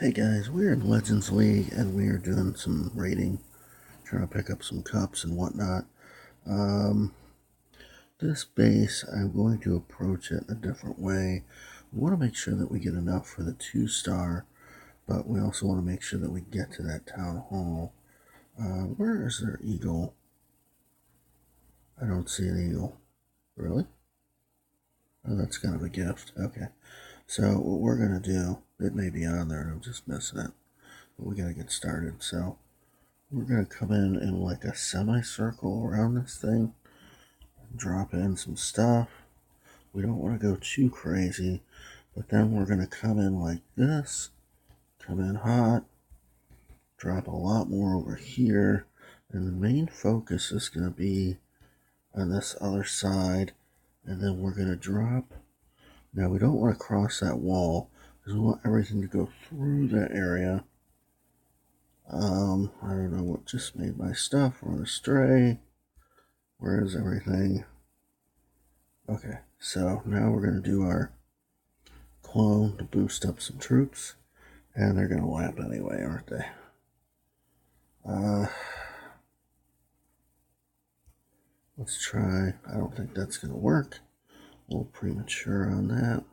Hey guys, we're in Legends League and we are doing some raiding, trying to pick up some cups and whatnot. Um, this base, I'm going to approach it a different way. We want to make sure that we get enough for the 2-star, but we also want to make sure that we get to that town hall. Where is their eagle? I don't see an eagle. Really? Oh, that's kind of a gift. Okay. So what we're going to do, it may be on there and I'm just missing it, but we got to get started. So we're going to come in like a semicircle around this thing, drop in some stuff. We don't want to go too crazy, but then we're going to come in like this, come in hot, drop a lot more over here, and the main focus is going to be on this other side, and then we're going to drop. Now we don't want to cross that wall, because we want everything to go through that area. I don't know what just made my stuff run astray. Where is everything? Okay, so now we're going to do our clone to boost up some troops, and they're going to lap anyway, aren't they? Let's try. I don't think that's going to work. A little premature on that.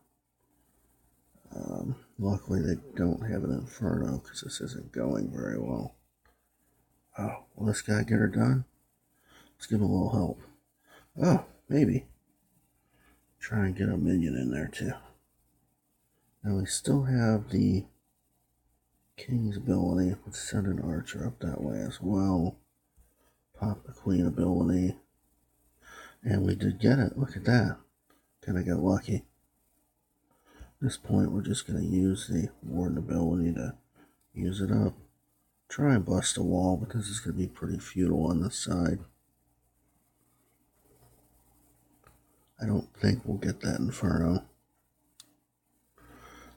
Luckily, they don't have an Inferno because this isn't going very well. Oh, will this guy get her done? Let's give him a little help. Oh, maybe. Try and get a minion in there too. Now we still have the King's ability. Let's send an archer up that way as well. Pop the Queen ability. And we did get it. Look at that. Kind of got lucky. At this point, we're just going to use the Warden ability to use it up. Try and bust a wall, but this is going to be pretty futile on this side. I don't think we'll get that Inferno.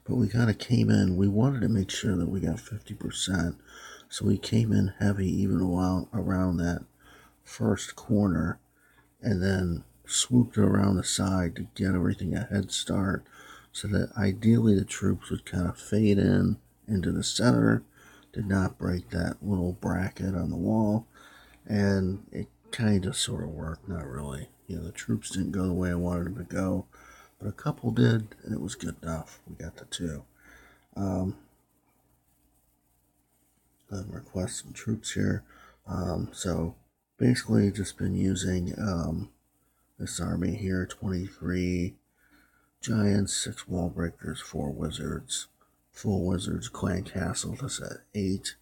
But we kind of came in. We wanted to make sure that we got 50%. So we came in heavy even around that first corner, and then swooped around the side to get everything a head start, so that ideally the troops would kind of fade in into the center, did not break that little bracket on the wall, and it kind of sort of worked. Not really. The troops didn't go the way I wanted them to go, but a couple did, and it was good enough. We got the 2. I'll request some troops here. So basically just been using this army here: 23 giants, 6 wall breakers, 4 wizards, full wizards, clan castle. That's at 8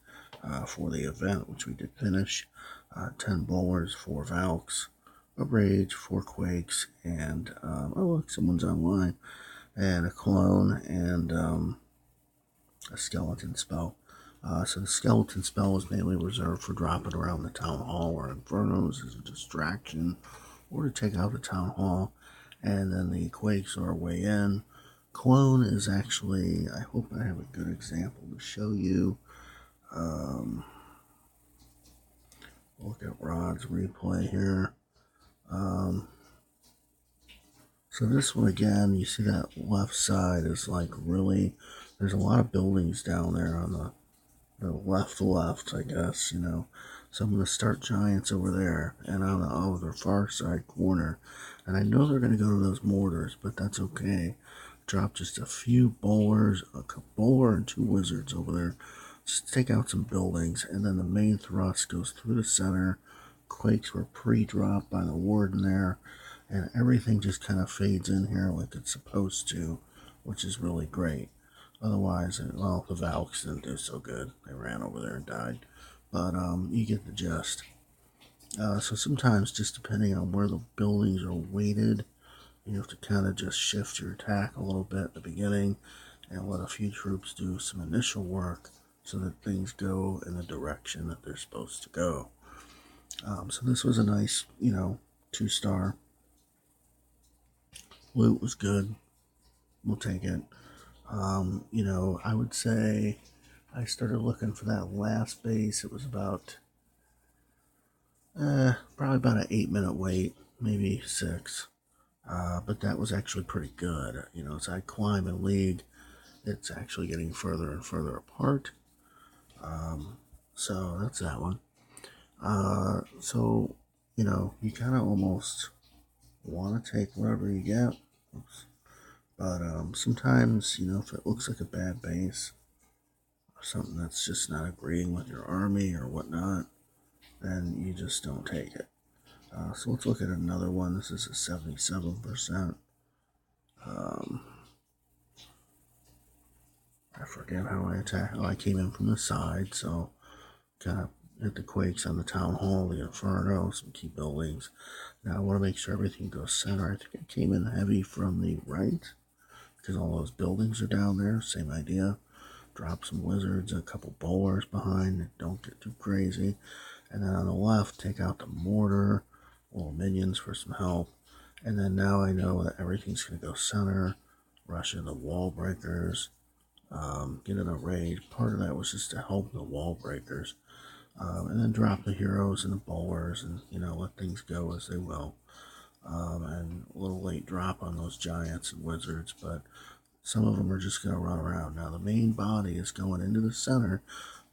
for the event, which we did finish. 10 bowlers, 4 valks, a rage, 4 quakes, and oh look, someone's online, and a clone, and a skeleton spell. So the skeleton spell is mainly reserved for dropping around the town hall or infernos as a distraction, or to take out the town hall. And then the quakes are way in. Clone is actually, I hope I have a good example to show you. Look at Rod's replay here. So this one again, you see that left side is like really, there's a lot of buildings down there on the left, I guess, So I'm going to start giants over there and on the other far side corner. And I know they're going to go to those mortars, but that's okay. Drop just a few bowlers, a bowler and 2 wizards over there. Just take out some buildings, and then the main thrust goes through the center. Quakes were pre-dropped by the warden there, and everything just kind of fades in here like it's supposed to, which is really great. Otherwise, well, the Valks didn't do so good. They ran over there and died. But you get the gist. So sometimes, just depending on where the buildings are weighted, you have to kind of just shift your attack a little bit at the beginning and let a few troops do some initial work so that things go in the direction that they're supposed to go. So this was a nice, 2-star. Loot was good. We'll take it. I would say I started looking for that last base. It was about, probably about an 8-minute wait, maybe 6. But that was actually pretty good. As I climb in League, it's actually getting further and further apart. So that's that one. So, you kind of almost want to take whatever you get. Oops. But sometimes, if it looks like a bad base or something that's just not agreeing with your army or whatnot, then you just don't take it. So let's look at another one. This is a 77%. I forget how I attacked. Oh, I came in from the side, so kind of hit the quakes on the town hall, the inferno, some key buildings. Now I want to make sure everything goes center. I think I came in heavy from the right because all those buildings are down there. Same idea. Drop some wizards, a couple bowlers behind. Don't get too crazy. And then on the left, take out the mortar, little minions for some help. And then now I know that everything's going to go center. Rush into wall breakers. Get in a raid. Part of that was just to help the wall breakers. And then drop the heroes and the bowlers and, let things go as they will. And a little late drop on those giants and wizards, but some of them are just going to run around. Now, the main body is going into the center.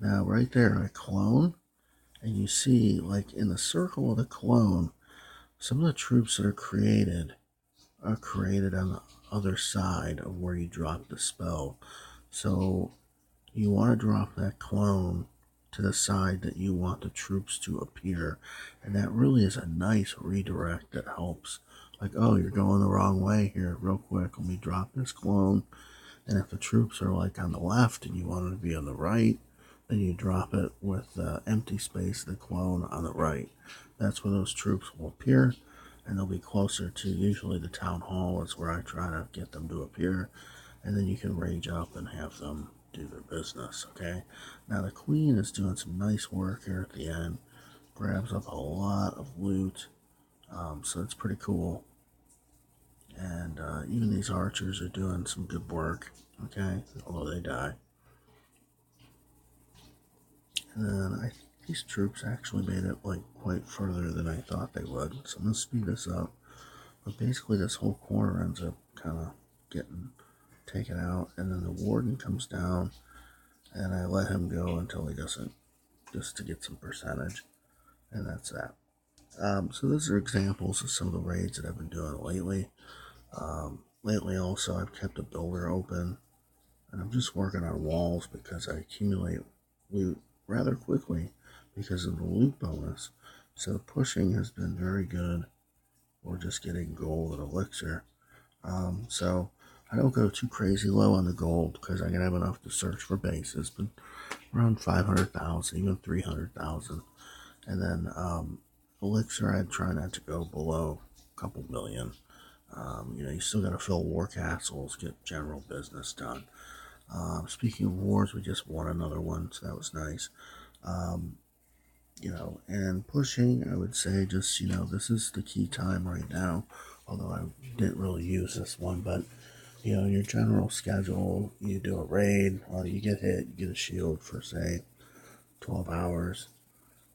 Now, right there, I clone, and you see, like, in the circle of the clone, some of the troops that are created on the other side of where you drop the spell. So, you want to drop that clone to the side that you want the troops to appear, and that really is a nice redirect that helps. Like, oh, you're going the wrong way here, real quick, let me drop this clone. And if the troops are like on the left and you want them to be on the right, then you drop it with the empty space, the clone on the right. That's where those troops will appear, and they'll be closer to usually the town hall is where I try to get them to appear, and then you can rage up and have them do their business. Okay, now the queen is doing some nice work here at the end, grabs up a lot of loot, so it's pretty cool. And even these archers are doing some good work. Okay, although they die. And then these troops actually made it like quite further than I thought they would. So I'm gonna speed this up. But basically, this whole corner ends up kind of getting taken out, and then the warden comes down, and I let him go until he doesn't, just to get some percentage, and that's that. So those are examples of some of the raids that I've been doing lately. Lately, also, I've kept a builder open, and I'm just working on walls because I accumulate loot rather quickly because of the loot bonus. So the pushing has been very good. Or just getting gold and elixir. So I don't go too crazy low on the gold because I can have enough to search for bases, but around 500,000, even 300,000. And then elixir, I'd try not to go below a couple million. You still got to fill war castles, get general business done. Speaking of wars, we just won another one, so that was nice. And pushing, I would say just, this is the key time right now, although I didn't really use this one, but, your general schedule, you do a raid, or you get hit, you get a shield for, say, 12 hours,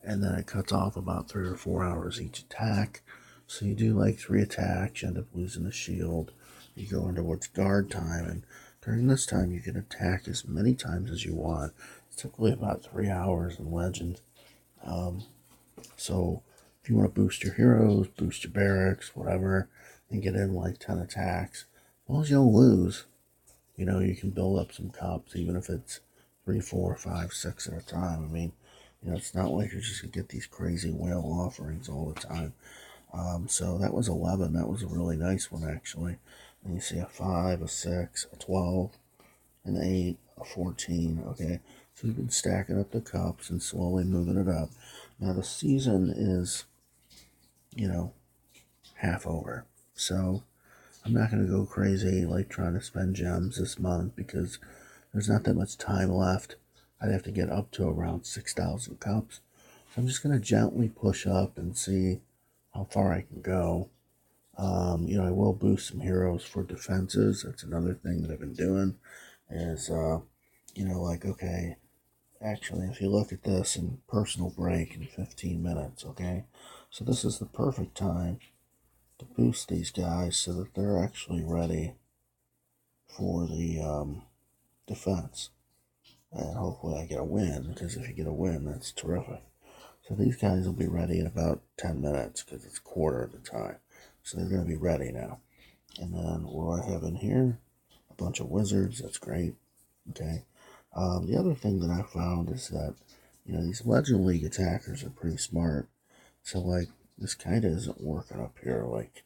and then it cuts off about 3 or 4 hours each attack, so you do like 3 attacks, you end up losing a shield, you go into what's guard time, and during this time you can attack as many times as you want. It's typically about 3 hours in Legends. So if you want to boost your heroes, boost your barracks, whatever, and get in like 10 attacks, as long as you don't lose, you can build up some cups, even if it's 3, 4, 5, 6 at a time. I mean, it's not like you're just going to get these crazy whale offerings all the time. So that was 11. That was a really nice one, actually. And you see a 5, a 6, a 12, an 8, a 14. Okay, so we've been stacking up the cups and slowly moving it up. Now the season is, half over. So I'm not going to go crazy like trying to spend gems this month because there's not that much time left. I'd have to get up to around 6,000 cups. So I'm just going to gently push up and see how far I can go. I will boost some heroes for defenses. That's another thing that I've been doing is, okay, actually, if you look at this in personal break in 15 minutes, okay? So this is the perfect time to boost these guys so that they're actually ready for the defense. And hopefully I get a win, because if you get a win, that's terrific. So these guys will be ready in about 10 minutes, because it's quarter of the time. So they're going to be ready now. And then what do I have in here? A bunch of wizards. That's great. Okay. The other thing that I found is that, these Legend League attackers are pretty smart. So, like, this kind of isn't working up here. Like,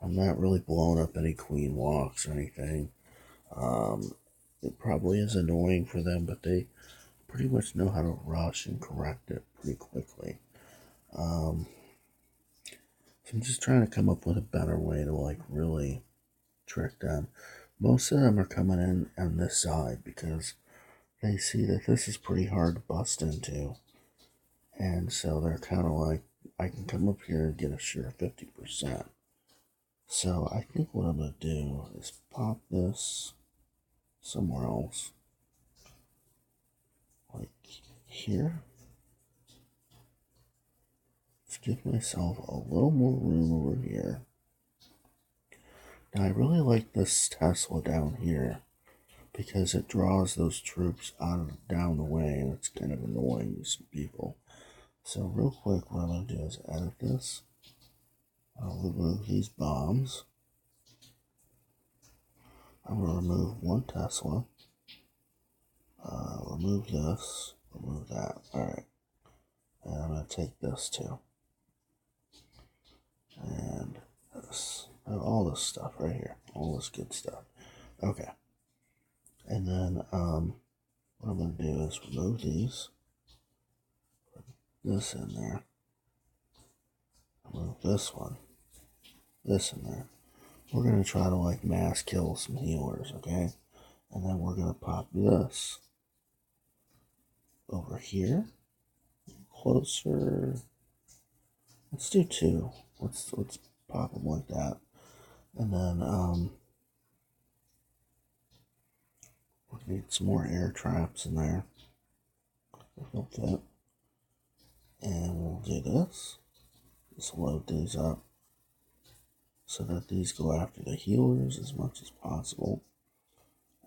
I'm not really blowing up any queen walks or anything. It probably is annoying for them, but they pretty much know how to rush and correct it pretty quickly. So I'm just trying to come up with a better way to, like, really trick them. Most of them are coming in on this side because they see that this is pretty hard to bust into. And so they're kind of like, I can come up here and get a sure 50%. So I think what I'm going to do is pop this somewhere else. Like here. Let's give myself a little more room over here. Now I really like this Tesla down here, because it draws those troops down the way, and it's kind of annoying to some people. So real quick, what I'm going to do is edit this. I'll remove these bombs. I'm going to remove one Tesla. Remove this. Remove that. Alright. And I'm going to take this too. And this. All this stuff right here. All this good stuff. Okay. And then what I'm going to do is remove these. Put this in there. Remove this one. This in there. We're going to try to like mass kill some healers, okay? And then we're going to pop this over here. Closer. Let's do two. Let's pop them like that. And then we need some more air traps in there. If they'll fit. And we'll do this. Just load these up so that these go after the healers as much as possible.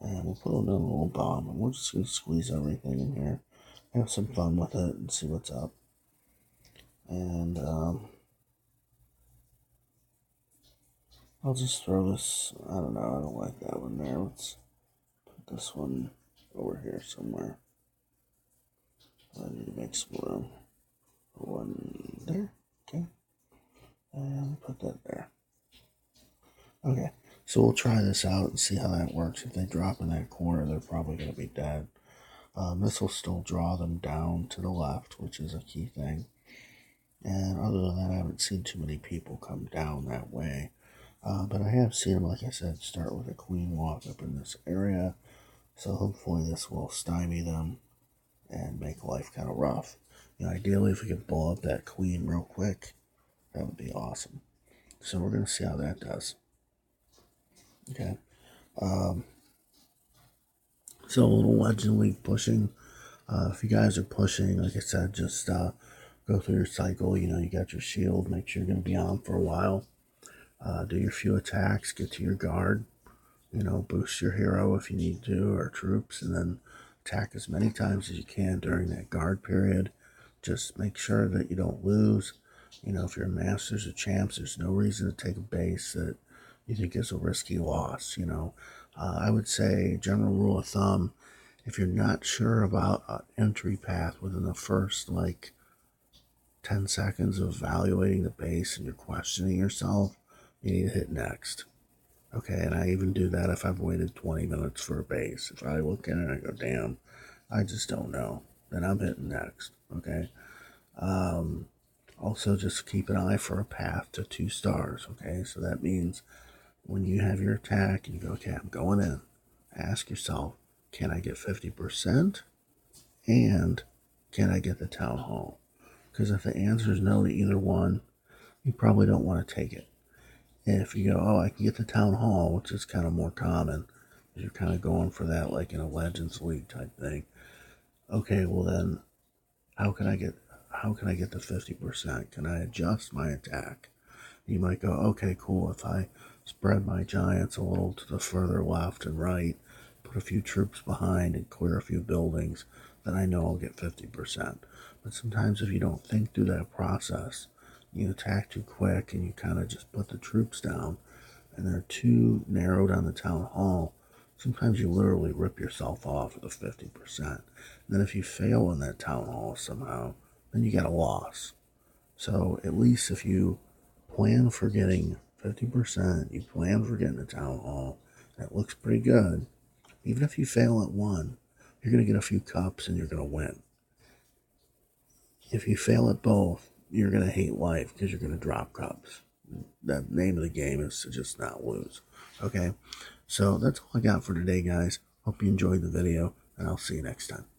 And we'll put another little bomb, and we're just going to squeeze everything in here, have some fun with it, and see what's up. And I'll just throw this, I don't know, I don't like that one there. Let's put this one over here somewhere. I need to make some room. One there, okay. And put that there. Okay, so we'll try this out and see how that works. If they drop in that corner, they're probably going to be dead. This will still draw them down to the left, which is a key thing. And other than that, I haven't seen too many people come down that way. But I have seen them, like I said, start with a queen walk up in this area. So hopefully this will stymie them and make life kind of rough. Ideally, if we could blow up that queen real quick, that would be awesome. So we're going to see how that does. Okay. So a little Legend League pushing. If you guys are pushing, like I said, just go through your cycle. You got your shield. Make sure you're going to be on for a while. Do your few attacks. Get to your guard. Boost your hero if you need to, or troops, and then attack as many times as you can during that guard period. Just make sure that you don't lose. If you're masters or champs, there's no reason to take a base that you think is a risky loss. I would say, general rule of thumb, if you're not sure about an entry path within the first 10 seconds of evaluating the base and you're questioning yourself, you need to hit next. Okay, and I even do that if I've waited 20 minutes for a base. If I look at it and I go, damn, I just don't know, then I'm hitting next. Okay. Also, just keep an eye for a path to 2 stars. Okay, so that means when you have your attack and you go, okay, I'm going in, ask yourself, can I get 50%? And can I get the town hall? Because if the answer is no to either one, you probably don't want to take it. And if you go, oh, I can get the town hall, which is kind of more common, you're kind of going for that like in a Legends League type thing. Okay, well then, how can I get the 50%? Can I adjust my attack? You might go, okay, cool. If I spread my giants a little to the further left and right, put a few troops behind and clear a few buildings, then I know I'll get 50%. But sometimes if you don't think through that process, you attack too quick and you kind of just put the troops down and they're too narrowed on the town hall, sometimes you literally rip yourself off with the 50%. And then if you fail in that town hall somehow, then you get a loss. So at least if you plan for getting 50%, you plan for getting a town hall, that looks pretty good. Even if you fail at one, you're going to get a few cups and you're going to win. If you fail at both, you're going to hate life because you're going to drop cups. The name of the game is to just not lose. Okay, so that's all I got for today, guys. Hope you enjoyed the video, and I'll see you next time.